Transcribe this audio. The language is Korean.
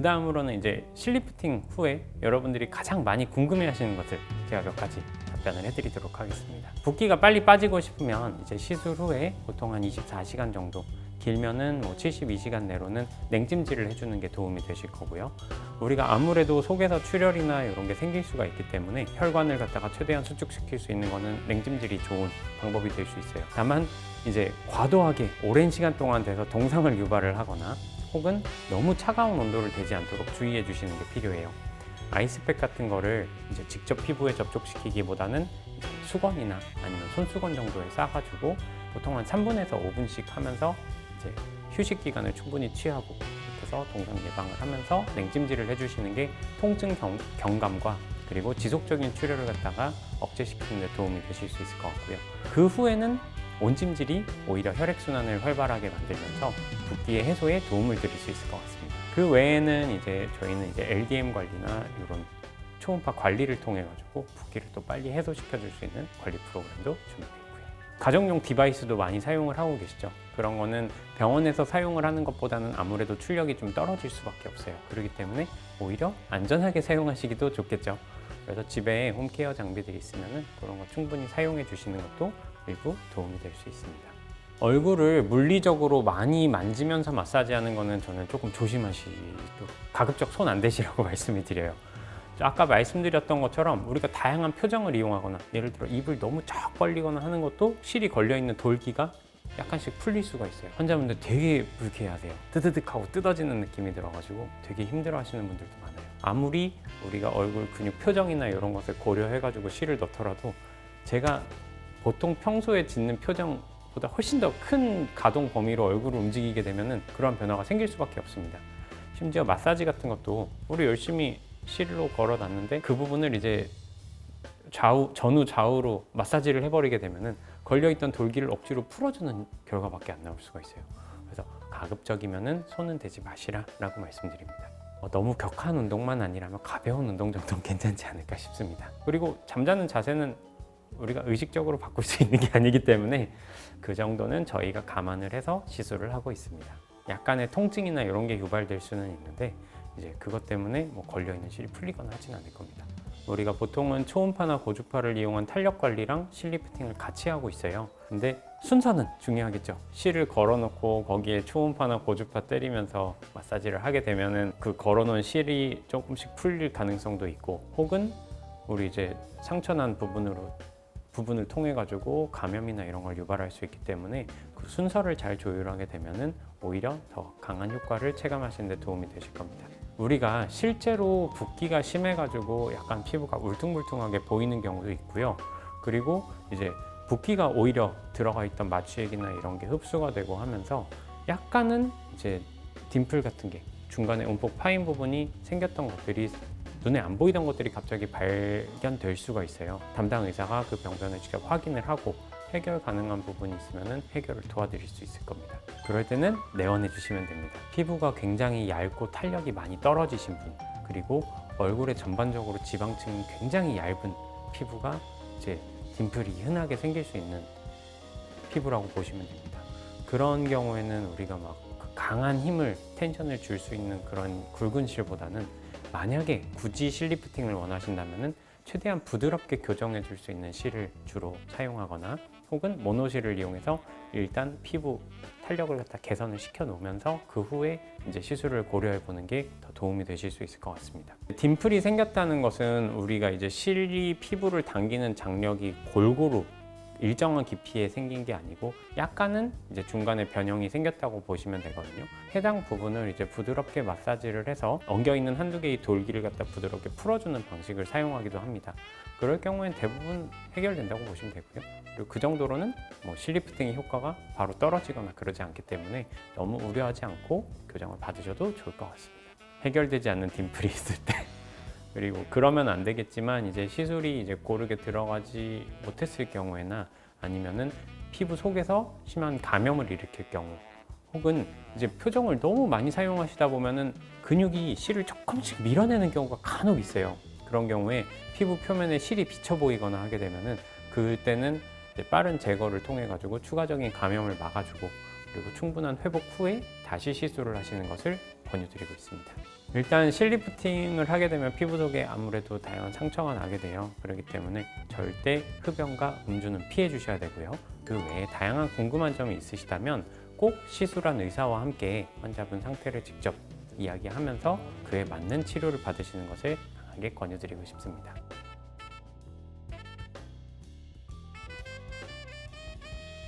그 다음으로는 이제 실리프팅 후에 여러분들이 가장 많이 궁금해 하시는 것들 제가 몇 가지 답변을 해드리도록 하겠습니다. 붓기가 빨리 빠지고 싶으면 이제 시술 후에 보통 한 24시간 정도, 길면은 뭐 72시간 내로는 냉찜질을 해주는 게 도움이 되실 거고요. 우리가 아무래도 속에서 출혈이나 이런 게 생길 수가 있기 때문에 혈관을 갖다가 최대한 수축시킬 수 있는 거는 냉찜질이 좋은 방법이 될 수 있어요. 다만 이제 과도하게 오랜 시간 동안 돼서 동상을 유발을 하거나 혹은 너무 차가운 온도를 대지 않도록 주의해 주시는 게 필요해요. 아이스팩 같은 거를 이제 직접 피부에 접촉시키기보다는 수건이나 아니면 손수건 정도에 싸가지고 보통 한 3분에서 5분씩 하면서 이제 휴식 기간을 충분히 취하고 그래서 동상 예방을 하면서 냉찜질을 해주시는 게 통증 경감과 그리고 지속적인 출혈을 갖다가 억제시키는 데 도움이 되실 수 있을 것 같고요. 그 후에는 온찜질이 오히려 혈액순환을 활발하게 만들면서 붓기의 해소에 도움을 드릴 수 있을 것 같습니다. 그 외에는 이제 저희는 이제 LDM 관리나 이런 초음파 관리를 통해 가지고 붓기를 또 빨리 해소시켜 줄 수 있는 관리 프로그램도 준비되어 있고요. 가정용 디바이스도 많이 사용을 하고 계시죠. 그런 거는 병원에서 사용을 하는 것보다는 아무래도 출력이 좀 떨어질 수밖에 없어요. 그렇기 때문에 오히려 안전하게 사용하시기도 좋겠죠. 그래서 집에 홈케어 장비들이 있으면 그런 거 충분히 사용해 주시는 것도 일부 도움이 될 수 있습니다. 얼굴을 물리적으로 많이 만지면서 마사지하는 거는 저는 조금 조심하시도록 가급적 손 안 대시라고 말씀을 드려요. 아까 말씀드렸던 것처럼 우리가 다양한 표정을 이용하거나 예를 들어 입을 너무 쫙 벌리거나 하는 것도 실이 걸려있는 돌기가 약간씩 풀릴 수가 있어요. 환자분들 되게 불쾌해하세요. 뜨드득하고 뜯어지는 느낌이 들어가지고 되게 힘들어하시는 분들도 많아요. 아무리 우리가 얼굴 근육 표정이나 이런 것을 고려해가지고 실을 넣더라도 제가 보통 평소에 짓는 표정보다 훨씬 더 큰 가동 범위로 얼굴을 움직이게 되면 그런 변화가 생길 수밖에 없습니다. 심지어 마사지 같은 것도 우리 열심히 실로 걸어놨는데 그 부분을 이제 전후 좌우로 마사지를 해버리게 되면 걸려있던 돌기를 억지로 풀어주는 결과밖에 안 나올 수가 있어요. 그래서 가급적이면 손은 대지 마시라 라고 말씀드립니다. 너무 격한 운동만 아니라면 가벼운 운동 정도는 괜찮지 않을까 싶습니다. 그리고 잠자는 자세는 우리가 의식적으로 바꿀 수 있는 게 아니기 때문에 그 정도는 저희가 감안을 해서 시술을 하고 있습니다. 약간의 통증이나 이런 게 유발될 수는 있는데 이제 그것 때문에 뭐 걸려있는 실이 풀리거나 하진 않을 겁니다. 우리가 보통은 초음파나 고주파를 이용한 탄력 관리랑 실리프팅을 같이 하고 있어요. 근데 순서는 중요하겠죠. 실을 걸어놓고 거기에 초음파나 고주파 때리면서 마사지를 하게 되면은 그 걸어놓은 실이 조금씩 풀릴 가능성도 있고 혹은 우리 이제 상처난 부분을 통해 가지고 감염이나 이런 걸 유발할 수 있기 때문에 그 순서를 잘 조율하게 되면은 오히려 더 강한 효과를 체감하시는 데 도움이 되실 겁니다. 우리가 실제로 붓기가 심해 가지고 약간 피부가 울퉁불퉁하게 보이는 경우도 있고요. 그리고 이제 붓기가 오히려 들어가 있던 마취액이나 이런 게 흡수가 되고 하면서 약간은 이제 딤플 같은 게 중간에 움푹 파인 부분이 생겼던 것들이 눈에 안 보이던 것들이 갑자기 발견될 수가 있어요. 담당 의사가 그 병변을 직접 확인을 하고 해결 가능한 부분이 있으면 해결을 도와드릴 수 있을 겁니다. 그럴 때는 내원해 주시면 됩니다. 피부가 굉장히 얇고 탄력이 많이 떨어지신 분, 그리고 얼굴에 전반적으로 지방층이 굉장히 얇은 피부가 이제 딤플이 흔하게 생길 수 있는 피부라고 보시면 됩니다. 그런 경우에는 우리가 막 강한 힘을, 텐션을 줄 수 있는 그런 굵은 실보다는 만약에 굳이 실리프팅을 원하신다면 최대한 부드럽게 교정해 줄 수 있는 실을 주로 사용하거나 혹은 모노실을 이용해서 일단 피부 탄력을 갖다 개선을 시켜 놓으면서 그 후에 이제 시술을 고려해 보는 게 더 도움이 되실 수 있을 것 같습니다. 딤플이 생겼다는 것은 우리가 이제 실이 피부를 당기는 장력이 골고루 일정한 깊이에 생긴 게 아니고 약간은 이제 중간에 변형이 생겼다고 보시면 되거든요. 해당 부분을 이제 부드럽게 마사지를 해서 엉겨 있는 한두 개의 돌기를 갖다 부드럽게 풀어주는 방식을 사용하기도 합니다. 그럴 경우엔 대부분 해결된다고 보시면 되고요. 그리고 그 정도로는 뭐 실리프팅의 효과가 바로 떨어지거나 그러지 않기 때문에 너무 우려하지 않고 교정을 받으셔도 좋을 것 같습니다. 해결되지 않는 딤플이 있을 때 그리고 그러면 안 되겠지만 이제 시술이 이제 고르게 들어가지 못했을 경우에나 아니면은 피부 속에서 심한 감염을 일으킬 경우 혹은 이제 표정을 너무 많이 사용하시다 보면은 근육이 실을 조금씩 밀어내는 경우가 간혹 있어요. 그런 경우에 피부 표면에 실이 비쳐 보이거나 하게 되면은 그때는 이제 빠른 제거를 통해 가지고 추가적인 감염을 막아주고 그리고 충분한 회복 후에 다시 시술을 하시는 것을 권유드리고 있습니다. 일단 실리프팅을 하게 되면 피부 속에 아무래도 다양한 상처가 나게 돼요. 그렇기 때문에 절대 흡연과 음주는 피해 주셔야 되고요. 그 외에 다양한 궁금한 점이 있으시다면 꼭 시술한 의사와 함께 환자분 상태를 직접 이야기하면서 그에 맞는 치료를 받으시는 것을 강하게 권유드리고 싶습니다.